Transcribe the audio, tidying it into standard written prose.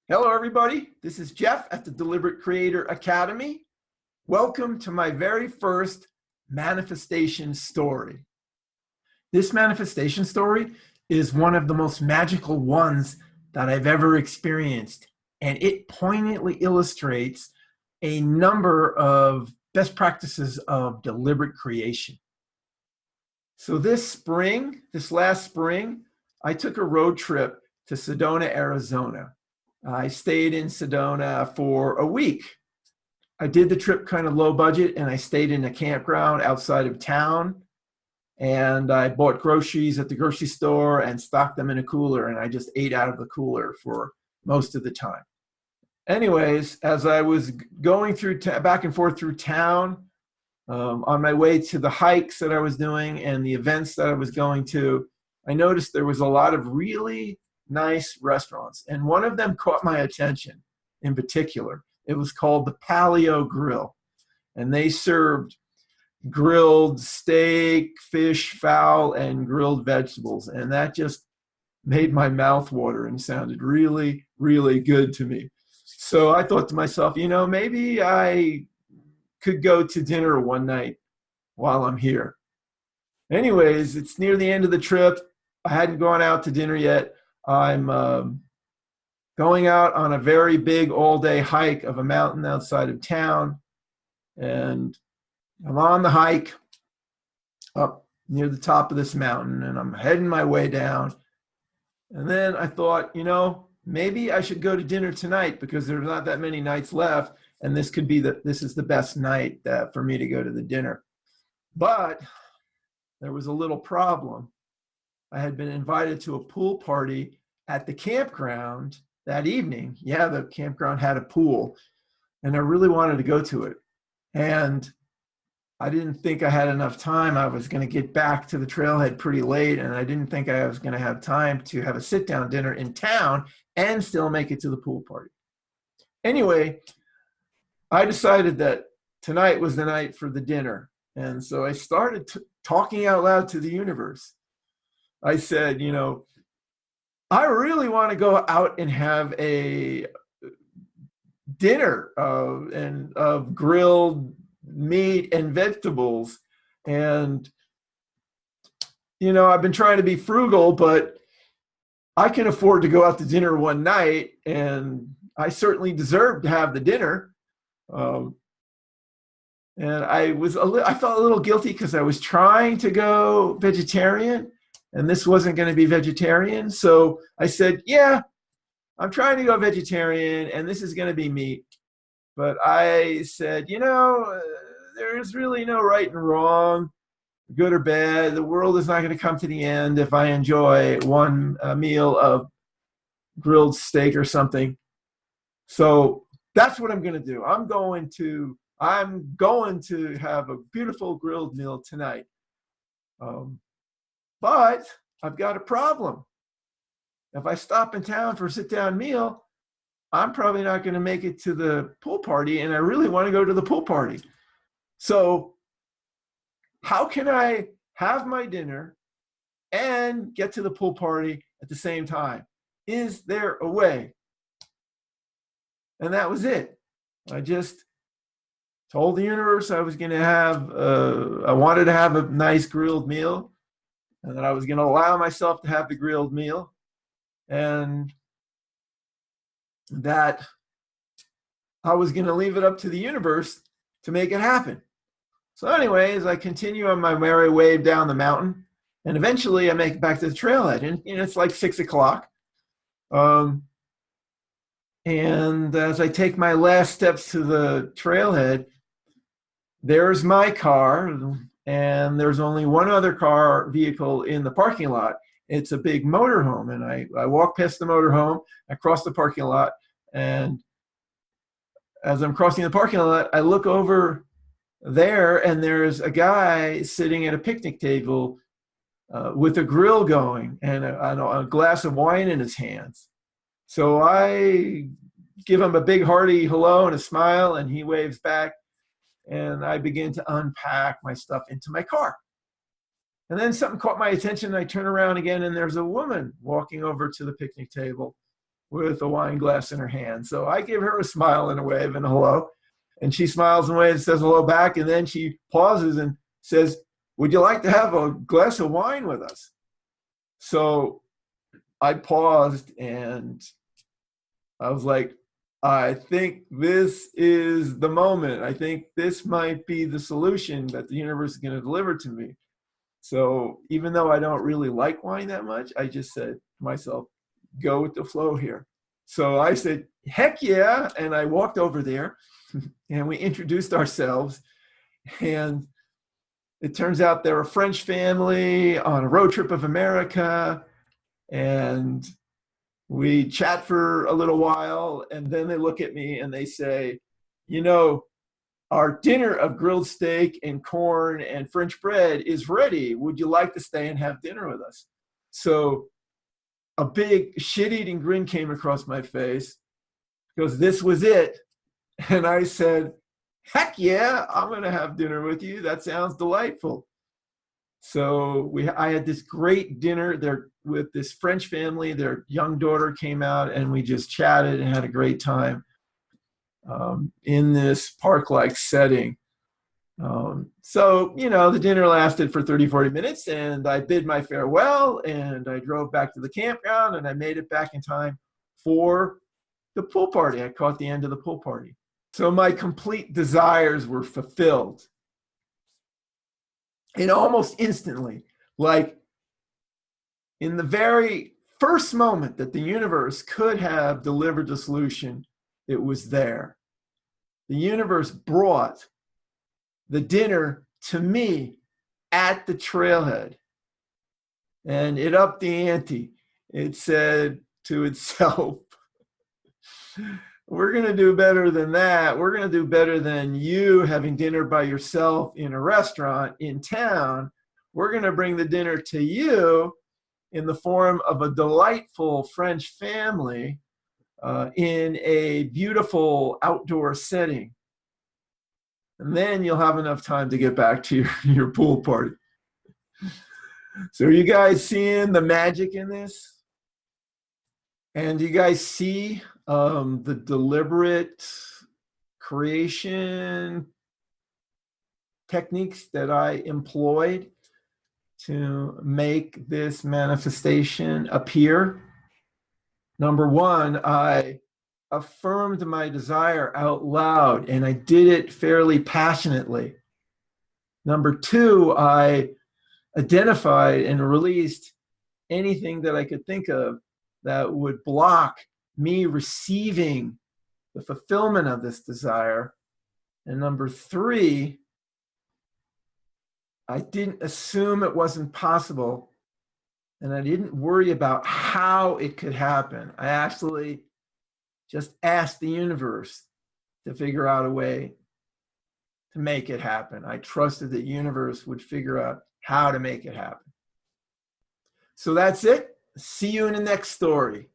Hello, everybody. This is Jeff at the Deliberate Creator Academy. Welcome to my very first manifestation story. This manifestation story is one of the most magical ones that I've ever experienced, and it poignantly illustrates a number of best practices of deliberate creation. So this last spring, I took a road trip to Sedona, Arizona. I stayed in Sedona for a week. I did the trip kind of low budget, and I stayed in a campground outside of town. And I bought groceries at the grocery store and stocked them in a cooler, and I just ate out of the cooler for most of the time. Anyways, as I was going through back and forth through town, on my way to the hikes that I was doing and the events that I was going to, I noticed there was a lot of really nice restaurants, and one of them caught my attention in particular. It was called the Paleo Grill, and they served grilled steak, fish, fowl, and grilled vegetables, and that just made my mouth water and sounded really, really good to me. So I thought to myself, maybe I could go to dinner one night while I'm here. Anyways, it's near the end of the trip. I hadn't gone out to dinner yet. I'm going out on a very big all-day hike of a mountain outside of town, and I'm on the hike up near the top of this mountain, and I'm heading my way down. And then I thought, maybe I should go to dinner tonight because there's not that many nights left, and this is the best night for me to go to the dinner. But there was a little problem. I had been invited to a pool party at the campground that evening. Yeah, the campground had a pool, and I really wanted to go to it. And I didn't think I had enough time. I was going to get back to the trailhead pretty late, and I didn't think I was going to have time to have a sit-down dinner in town and still make it to the pool party. Anyway, I decided that tonight was the night for the dinner. And so I started talking out loud to the universe. I said, I really want to go out and have a dinner of grilled meat and vegetables. And, I've been trying to be frugal, but I can afford to go out to dinner one night, and I certainly deserve to have the dinner. And I felt a little guilty because I was trying to go vegetarian, and this wasn't going to be vegetarian. So I said, yeah, I'm trying to go vegetarian, and this is going to be meat. But I said, there's really no right and wrong, good or bad. The world is not going to come to the end if I enjoy one meal of grilled steak or something. So that's what I'm going to do. I'm going to have a beautiful grilled meal tonight. But I've got a problem. If I stop in town for a sit-down meal, I'm probably not going to make it to the pool party, and I really want to go to the pool party. So how can I have my dinner and get to the pool party at the same time? Is there a way? And that was it. I just told the universe I was going to I wanted to have a nice grilled meal, and that I was going to allow myself to have the grilled meal, and that I was going to leave it up to the universe to make it happen. So anyways, I continue on my merry way down the mountain, and eventually I make it back to the trailhead, and it's like 6 o'clock. And as I take my last steps to the trailhead, there's my car, and there's only one other vehicle in the parking lot. It's a big motorhome, and I walk past the motorhome, I cross the parking lot, and as I'm crossing the parking lot, I look over there, and there's a guy sitting at a picnic table with a grill going and a glass of wine in his hands. So I give him a big hearty hello and a smile, and he waves back, and I begin to unpack my stuff into my car. And then something caught my attention, and I turn around again, and there's a woman walking over to the picnic table. with a wine glass in her hand. So I give her a smile and a wave and a hello. And she smiles and waves, says hello back. And then she pauses and says, would you like to have a glass of wine with us? So I paused and I was like, I think this is the moment. I think this might be the solution that the universe is going to deliver to me. So even though I don't really like wine that much, I just said to myself, go with the flow here. So I said, heck yeah. And I walked over there and we introduced ourselves. And it turns out they're a French family on a road trip of America. And we chat for a little while. And then they look at me and they say, you know, our dinner of grilled steak and corn and French bread is ready. Would you like to stay and have dinner with us? So a big shit-eating grin came across my face because this was it. And I said, heck yeah, I'm going to have dinner with you. That sounds delightful. So I had this great dinner there with this French family. Their young daughter came out and we just chatted and had a great time in this park-like setting. So, you know, the dinner lasted for 30, 40 minutes and I bid my farewell and I drove back to the campground and I made it back in time for the pool party. I caught the end of the pool party. So my complete desires were fulfilled. And almost instantly, like in the very first moment that the universe could have delivered the solution, it was there. The universe brought the dinner to me at the trailhead. And it upped the ante. It said to itself, we're going to do better than that. We're going to do better than you having dinner by yourself in a restaurant in town. We're going to bring the dinner to you in the form of a delightful French family in a beautiful outdoor setting. And then you'll have enough time to get back to your pool party. So are you guys seeing the magic in this? And do you guys see the deliberate creation techniques that I employed to make this manifestation appear? Number one, I affirmed my desire out loud, and I did it fairly passionately. Number two, I identified and released anything that I could think of that would block me receiving the fulfillment of this desire. And number three, I didn't assume it wasn't possible, and I didn't worry about how it could happen. I actually just asked the universe to figure out a way to make it happen. I trusted the universe would figure out how to make it happen. So that's it. See you in the next story.